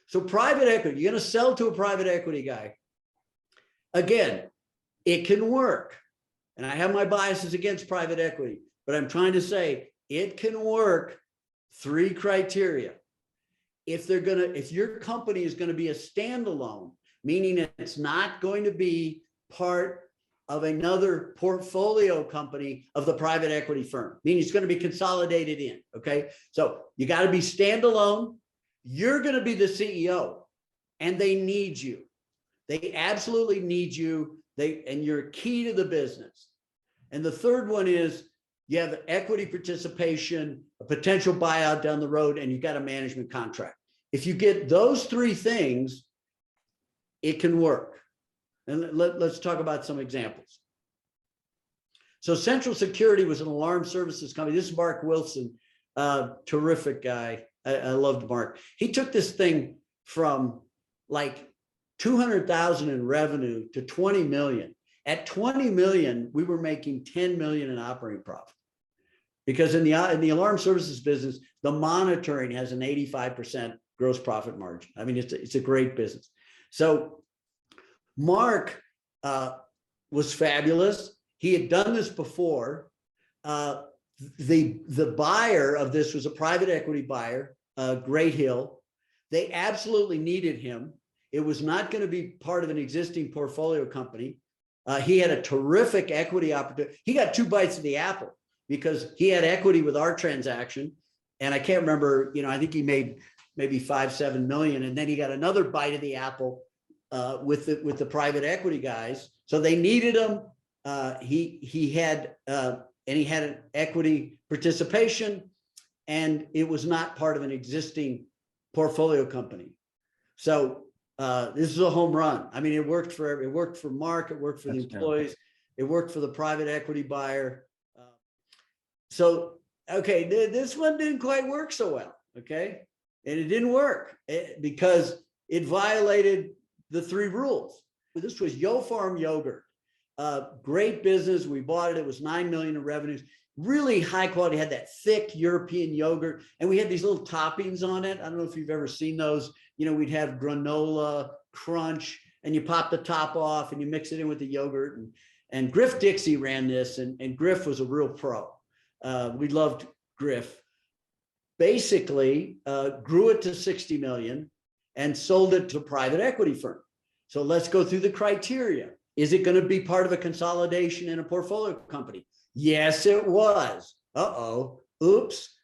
So private equity, you're going to sell to a private equity guy. Again, it can work. And I have my biases against private equity, but I'm trying to say it can work. 3 criteria. If your company is going to be a standalone, meaning it's not going to be part of another portfolio company of the private equity firm, meaning it's going to be consolidated in. Okay. So you got to be standalone. You're going to be the CEO and they need you. They absolutely need you. And you're key to the business. And the third one is you have equity participation, a potential buyout down the road, and you've got a management contract. If you get those 3 things, it can work. And let's talk about some examples. So Central Security was an alarm services company. This is Mark Wilson, terrific guy. I loved Mark. He took this thing from like 200,000 in revenue to 20 million. At 20 million, we were making 10 million in operating profit. Because in the alarm services business, the monitoring has an 85% gross profit margin. I mean, it's a great business. So Mark was fabulous. He had done this before. The buyer of this was a private equity buyer, Great Hill. They absolutely needed him. It was not going to be part of an existing portfolio company. He had a terrific equity opportunity. He got 2 bites of the apple because he had equity with our transaction. And I can't remember, I think he made maybe 5-7 million. And then he got another bite of the apple with the private equity guys. So they needed him. He had an equity participation, and it was not part of an existing portfolio company. So this is a home run. I mean, it worked for Mark, it worked for the employees, it worked for the private equity buyer. Okay, this one didn't quite work so well. Okay, and it didn't work because it violated the 3 rules. This was Yo Farm yogurt, great business. We bought it. It was 9 million in revenues. Really high quality. Had that thick European yogurt, and we had these little toppings on it. I don't know if you've ever seen those. We'd have granola, crunch, and you pop the top off and you mix it in with the yogurt. And Griff Dixie ran this, and Griff was a real pro. We loved Griff. Basically, grew it to 60 million and sold it to a private equity firm. So let's go through the criteria. Is it going to be part of a consolidation in a portfolio company? Yes, it was. Uh-oh. Oops.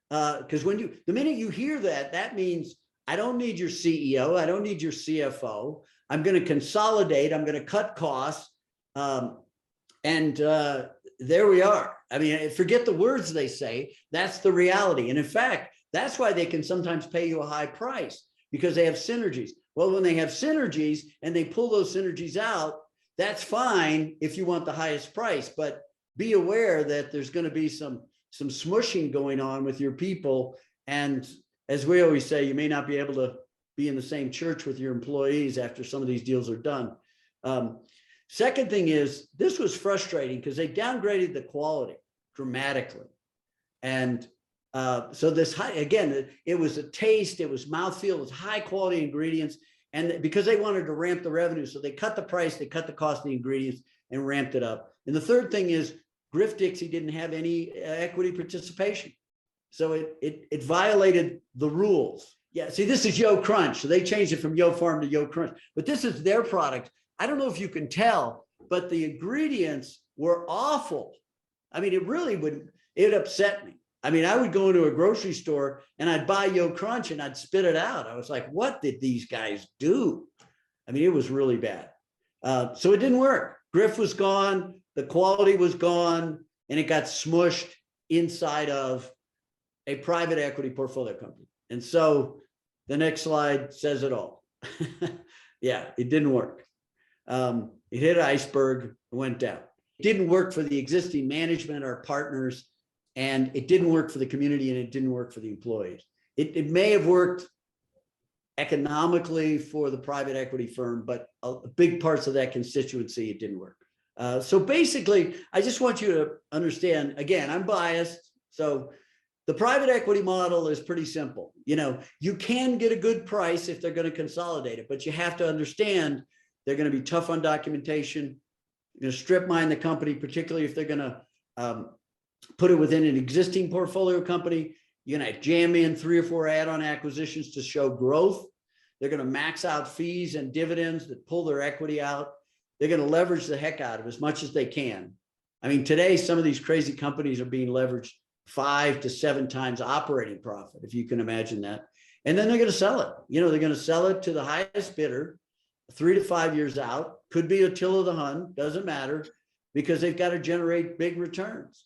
Because the minute you hear that, that means I don't need your CEO. I don't need your CFO. I'm going to consolidate. I'm going to cut costs. And there we are. I mean, forget the words they say. That's the reality. And in fact, that's why they can sometimes pay you a high price, because they have synergies. Well, when they have synergies and they pull those synergies out, that's fine if you want the highest price. But be aware that there's going to be some smushing going on with your people. And as we always say, you may not be able to be in the same church with your employees after some of these deals are done. Second thing is, this was frustrating because they downgraded the quality dramatically. And so this again, it was a taste, it was mouthfeel, it was high quality ingredients. And because they wanted to ramp the revenue, so they cut the price, they cut the cost of the ingredients and ramped it up. And the third thing is, Griff Dixie didn't have any equity participation. So it violated the rules. Yeah, see, this is Yo Crunch. So they changed it from Yo Farm to Yo Crunch. But this is their product. I don't know if you can tell, but the ingredients were awful. I mean, it upset me. I mean, I would go into a grocery store and I'd buy Yo Crunch and I'd spit it out. I was like, what did these guys do? I mean, it was really bad. So it didn't work. Griff was gone, the quality was gone, and it got smushed inside of a private equity portfolio company. And so the next slide says it all. Yeah, it didn't work. It hit an iceberg, went down. It didn't work for the existing management or partners, and it didn't work for the community, and it didn't work for the employees. It may have worked economically for the private equity firm, but big parts of that constituency, it didn't work. So basically, I just want you to understand, again, I'm biased. So The private equity model is pretty simple. You can get a good price if they're going to consolidate it, but you have to understand they're going to be tough on documentation. They're going to strip mine the company, particularly if they're going to put it within an existing portfolio company. You're going to jam in 3 or 4 add-on acquisitions to show growth. They're going to max out fees and dividends that pull their equity out. They're going to leverage the heck out of it as much as they can. I mean, today, some of these crazy companies are being leveraged 5 to 7 times operating profit, if you can imagine that. And then they're going to sell it. They're going to sell it to the highest bidder 3 to 5 years out. Could be Attila the Hun, doesn't matter, because they've got to generate big returns.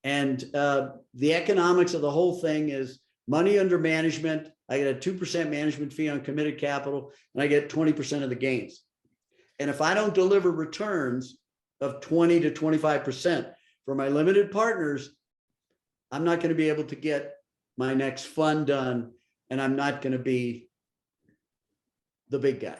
And the economics of the whole thing is money under management. I get a 2% management fee on committed capital, and I get 20% of the gains. And if I don't deliver returns of 20 to 25% for my limited partners, I'm not going to be able to get my next fund done, and I'm not going to be the big guy.